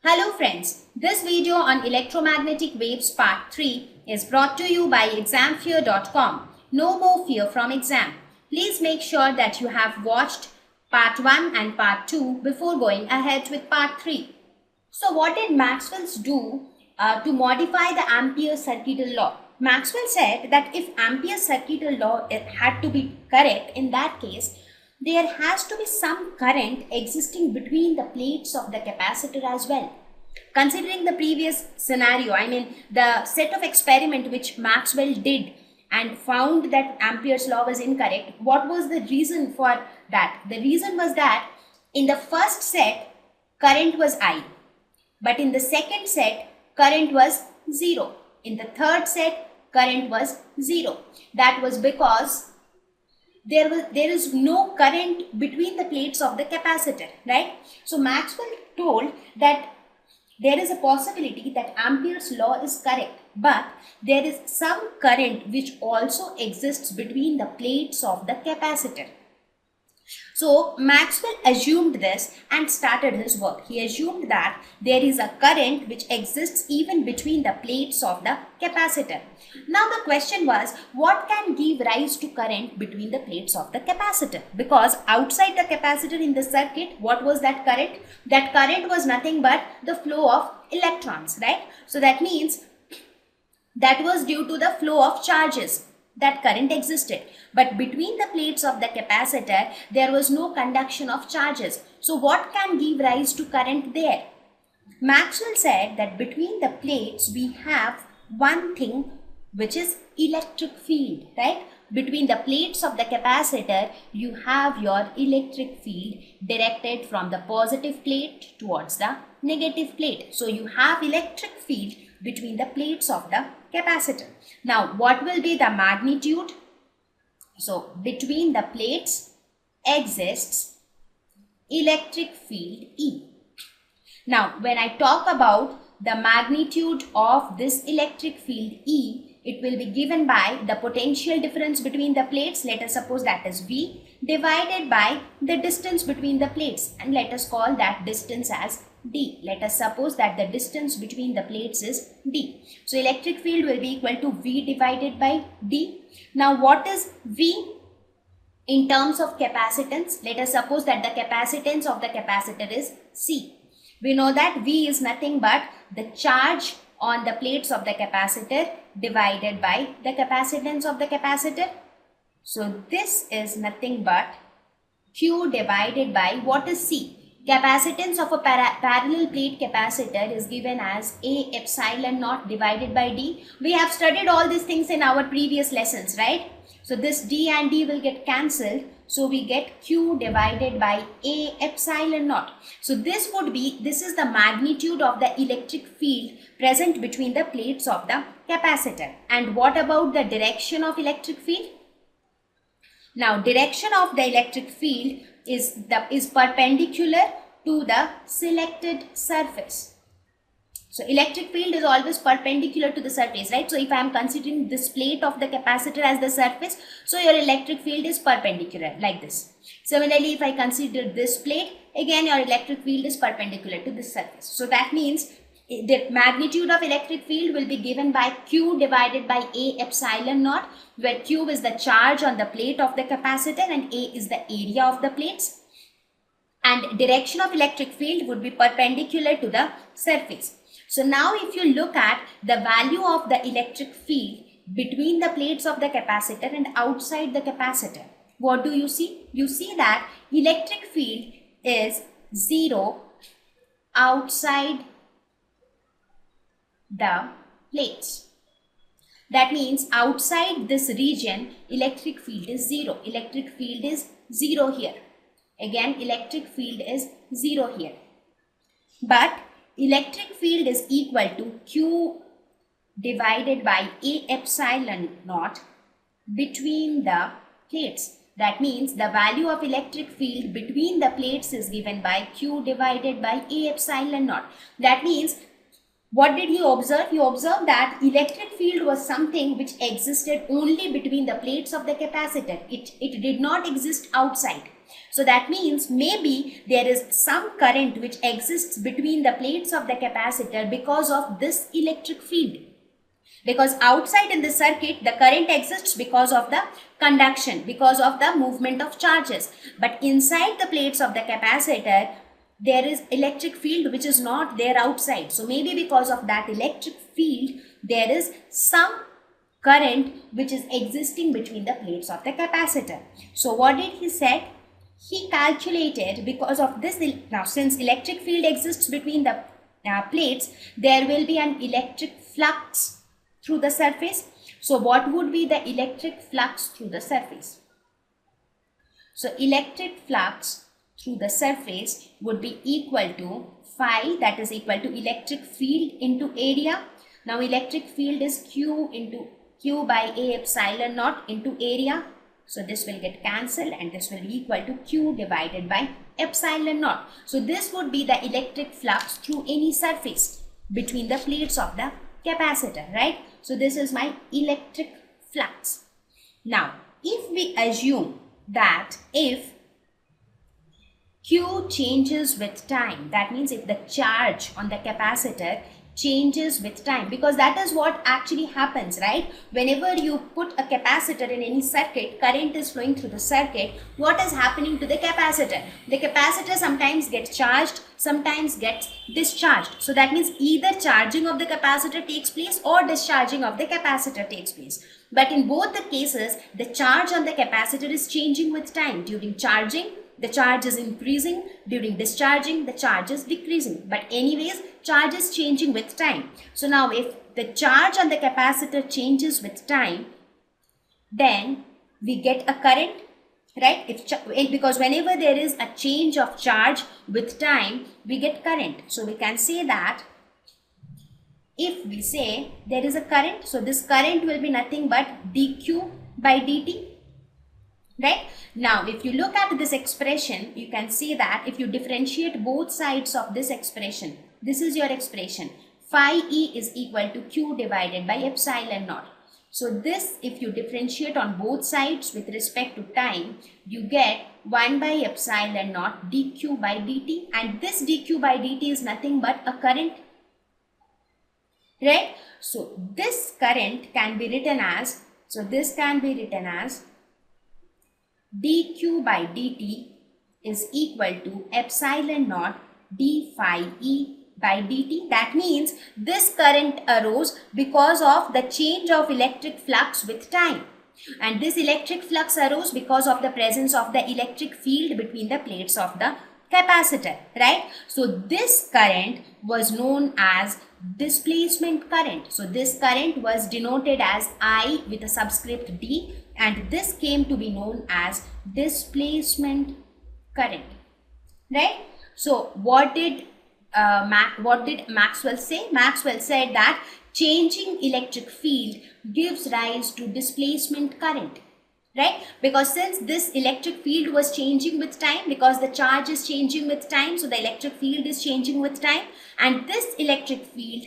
Hello friends, this video on electromagnetic waves part 3 is brought to you by examfear.com. No more fear from exam. Please make sure that you have watched part 1 and part 2 before going ahead with part 3. So what did Maxwell do to modify the Ampere's circuital law? Maxwell said that if Ampere's circuital law had to be correct, in that case, there has to be some current existing between the plates of the capacitor as well. Considering the previous scenario, the set of experiment which Maxwell did and found that Ampere's law was incorrect, what was the reason for that? The reason was that in the first set, current was I, but in the second set, current was 0. In the third set, current was 0. That was because there is no current between the plates of the capacitor, right? So Maxwell told that there is a possibility that Ampere's law is correct, but there is some current which also exists between the plates of the capacitor. So Maxwell assumed this and started his work. He assumed that there is a current which exists even between the plates of the capacitor. Now the question was, what can give rise to current between the plates of the capacitor? Because outside the capacitor in the circuit, what was that current? That current was nothing but the flow of electrons, right? So that means that was due to the flow of charges. That current existed, but between the plates of the capacitor there was no conduction of charges. So what can give rise to current there? Maxwell said that between the plates we have one thing which is electric field, right? Between the plates of the capacitor you have your electric field directed from the positive plate towards the negative plate. So you have electric field between the plates of the capacitor. Now what will be the magnitude? So between the plates exists electric field E. Now when I talk about the magnitude of this electric field E, it will be given by the potential difference between the plates. Let us suppose that is V, divided by the distance between the plates, and let us call that distance as D. Let us suppose that the distance between the plates is D. So electric field will be equal to V divided by D. Now what is V in terms of capacitance? Let us suppose that the capacitance of the capacitor is C. We know that V is nothing but the charge on the plates of the capacitor divided by the capacitance of the capacitor. So this is nothing but Q divided by what is C? Capacitance of a parallel plate capacitor is given as A epsilon naught divided by D. We have studied all these things in our previous lessons, right? So this D and D will get cancelled. So we get Q divided by A epsilon naught. So this is the magnitude of the electric field present between the plates of the capacitor. And what about the direction of electric field? Now direction of the electric field is perpendicular to the selected surface. So electric field is always perpendicular to the surface, right? So if I am considering this plate of the capacitor as the surface, so your electric field is perpendicular like this. Similarly, if I consider this plate, again your electric field is perpendicular to this surface. So that means the magnitude of electric field will be given by Q divided by A epsilon naught, where Q is the charge on the plate of the capacitor and A is the area of the plates. And direction of electric field would be perpendicular to the surface. So now if you look at the value of the electric field between the plates of the capacitor and outside the capacitor, what do you see? You see that electric field is 0 outside the plates. That means outside this region electric field is 0. Electric field is 0 here. Again electric field is 0 here. But electric field is equal to Q divided by A epsilon naught between the plates. That means the value of electric field between the plates is given by Q divided by A epsilon naught. That means what did he observe? He observed that electric field was something which existed only between the plates of the capacitor. It did not exist outside. So that means maybe there is some current which exists between the plates of the capacitor because of this electric field. Because outside in the circuit, the current exists because of the conduction, because of the movement of charges. But inside the plates of the capacitor, there is electric field which is not there outside. So maybe because of that electric field, there is some current which is existing between the plates of the capacitor. So what did he said? He calculated because of this. Now since electric field exists between the plates, there will be an electric flux through the surface. So what would be the electric flux through the surface? So electric flux through the surface would be equal to phi, that is equal to electric field into area. Now electric field is Q by A epsilon naught into area. So this will get cancelled and this will be equal to Q divided by epsilon naught. So this would be the electric flux through any surface between the plates of the capacitor, right? So this is my electric flux. Now, if we assume that if Q changes with time, that means if the charge on the capacitor changes with time, because that is what actually happens, right? Whenever you put a capacitor in any circuit, current is flowing through the circuit. What is happening to the capacitor? The capacitor sometimes gets charged, sometimes gets discharged. So that means either charging of the capacitor takes place or discharging of the capacitor takes place. But in both the cases, the charge on the capacitor is changing with time. During charging, the charge is increasing. During discharging, the charge is decreasing. But anyways, charge is changing with time. So now if the charge on the capacitor changes with time, then we get a current, right? Because whenever there is a change of charge with time, we get current. So we can say that if we say there is a current, so this current will be nothing but dq by dt. Right? Now, if you look at this expression, you can see that if you differentiate both sides of this expression, this is your expression, phi e is equal to q divided by epsilon naught. So this, if you differentiate on both sides with respect to time, you get 1 by epsilon naught dq by dt, and this dq by dt is nothing but a current. Right? So this current can be written as, dq by dt is equal to epsilon naught d phi e by dt. That means this current arose because of the change of electric flux with time. And this electric flux arose because of the presence of the electric field between the plates of the capacitor, right? So this current was known as displacement current. So this current was denoted as I with a subscript d, and this came to be known as displacement current, right? So what did Maxwell say? Maxwell said that changing electric field gives rise to displacement current, right? Because since this electric field was changing with time, because the charge is changing with time, so the electric field is changing with time, and this electric field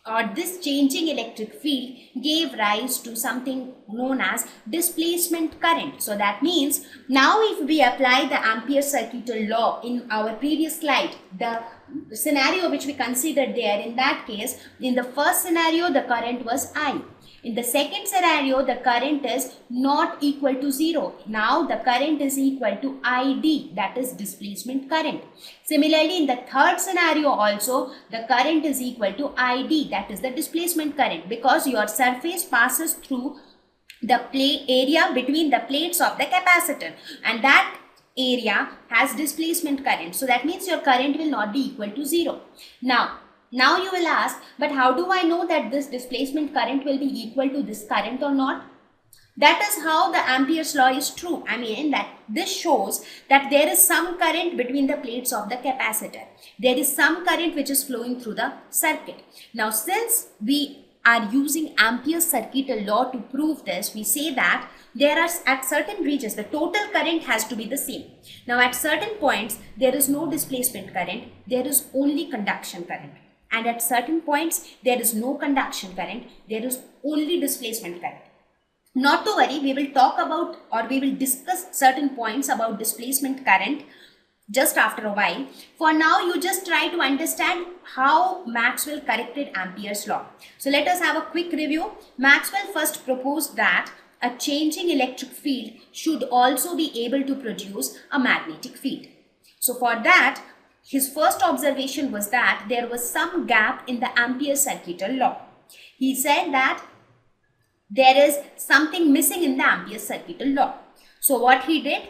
or this changing electric field gave rise to something known as displacement current. So that means now if we apply the Ampere's circuital law in our previous slide, the scenario which we considered there, in that case, in the first scenario the current was I. In the second scenario, the current is not equal to 0. Now the current is equal to ID, that is displacement current. Similarly, in the third scenario also, the current is equal to ID, that is the displacement current, because your surface passes through the area between the plates of the capacitor, and that area has displacement current. So that means your current will not be equal to 0. Now you will ask, but how do I know that this displacement current will be equal to this current or not? That is how the Ampere's law is true. I mean that this shows that there is some current between the plates of the capacitor. There is some current which is flowing through the circuit. Now since we are using Ampere's circuital law to prove this, we say that there are at certain regions the total current has to be the same. Now at certain points there is no displacement current, there is only conduction current. And at certain points, there is no conduction current, there is only displacement current. Not to worry, we will talk about, or we will discuss certain points about displacement current just after a while. For now, you just try to understand how Maxwell corrected Ampere's law. So let us have a quick review. Maxwell first proposed that a changing electric field should also be able to produce a magnetic field. So for that, his first observation was that there was some gap in the Ampere-Circuital law. He said that there is something missing in the Ampere-Circuital law. So what he did?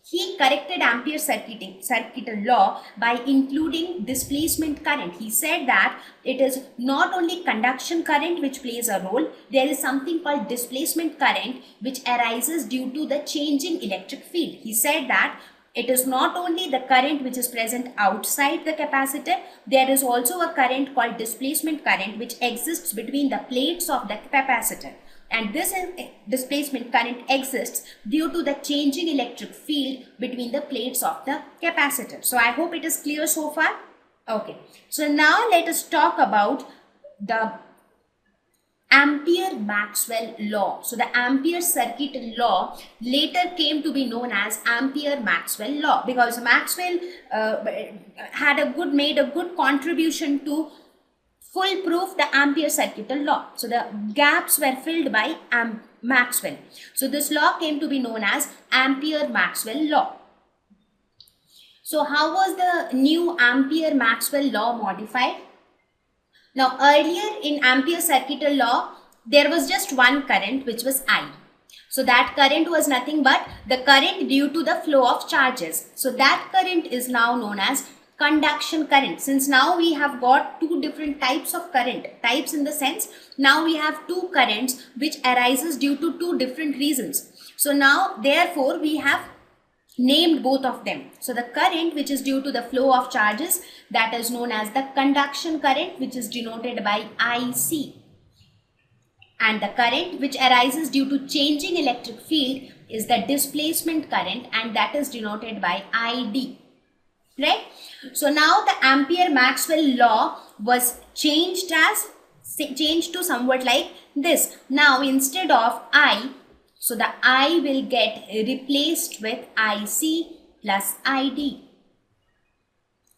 He corrected Ampere-Circuital law by including displacement current. He said that it is not only conduction current which plays a role, there is something called displacement current which arises due to the changing electric field. He said that it is not only the current which is present outside the capacitor, there is also a current called displacement current which exists between the plates of the capacitor. And this displacement current exists due to the changing electric field between the plates of the capacitor. So I hope it is clear so far. Okay. So now let us talk about the Ampere-Maxwell law. So the Ampere-Circuital law later came to be known as Ampere-Maxwell law, because Maxwell made a good contribution to foolproof the Ampere-Circuital law. So the gaps were filled by Maxwell. So this law came to be known as Ampere-Maxwell law. So how was the new Ampere-Maxwell law modified? Now earlier in Ampere-Circuital law, there was just one current, which was I. So that current was nothing but the current due to the flow of charges. So that current is now known as conduction current. Since now we have got two different types of current, types in the sense, now we have two currents which arises due to two different reasons. So now therefore we have named both of them. So the current which is due to the flow of charges, that is known as the conduction current, which is denoted by IC. And the current which arises due to changing electric field is the displacement current, and that is denoted by ID. Right? So now the Ampere-Maxwell law was changed to somewhat like this. Now instead of I, so the I will get replaced with IC plus ID.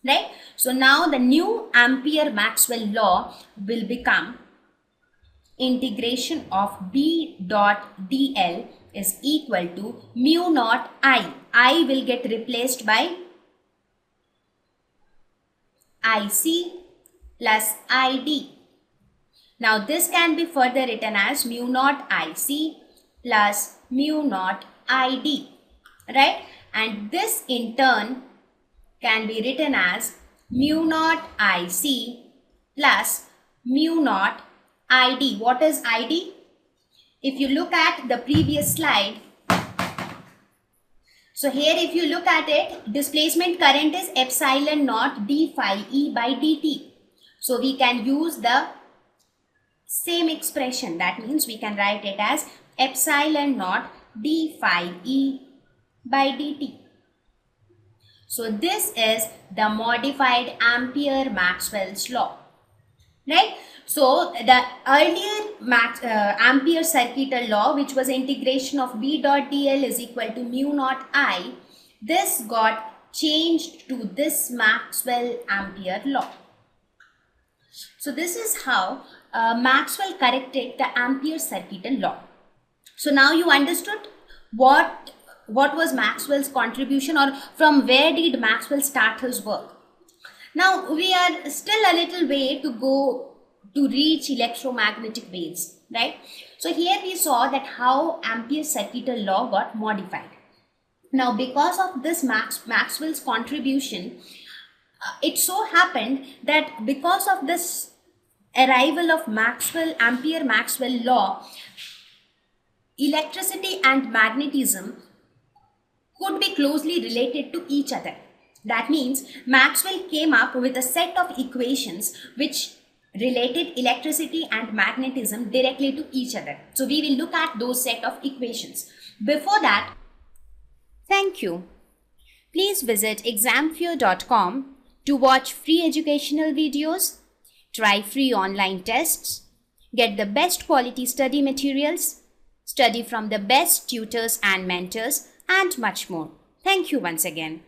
Right? So now the new Ampere-Maxwell law will become integration of B dot dl is equal to mu naught I. I will get replaced by IC plus ID. Now this can be further written as mu naught IC plus mu naught ID, right? And this in turn can be written as mu naught IC plus mu naught ID. What is ID? If you look at the previous slide, so here if you look at it, displacement current is epsilon naught d phi E by dt. So we can use the same expression. That means we can write it as epsilon naught d phi E by dt. So this is the modified Ampere-Maxwell's law. Right? So the earlier Ampere-Circuital law, which was integration of B dot dl is equal to mu naught I, this got changed to this Maxwell-Ampere law. So this is how Maxwell corrected the Ampere-Circuital law. So now you understood what was Maxwell's contribution, or from where did Maxwell start his work. Now we are still a little way to go to reach electromagnetic waves, right? So here we saw that how Ampere-Circuital law got modified. Now because of this Maxwell's contribution, it so happened that because of this arrival of Ampere-Maxwell law, electricity and magnetism could be closely related to each other. That means Maxwell came up with a set of equations which related electricity and magnetism directly to each other. So we will look at those set of equations. Before that, thank you. Please visit examfear.com to watch free educational videos, try free online tests, get the best quality study materials, study from the best tutors and mentors, and much more. Thank you once again.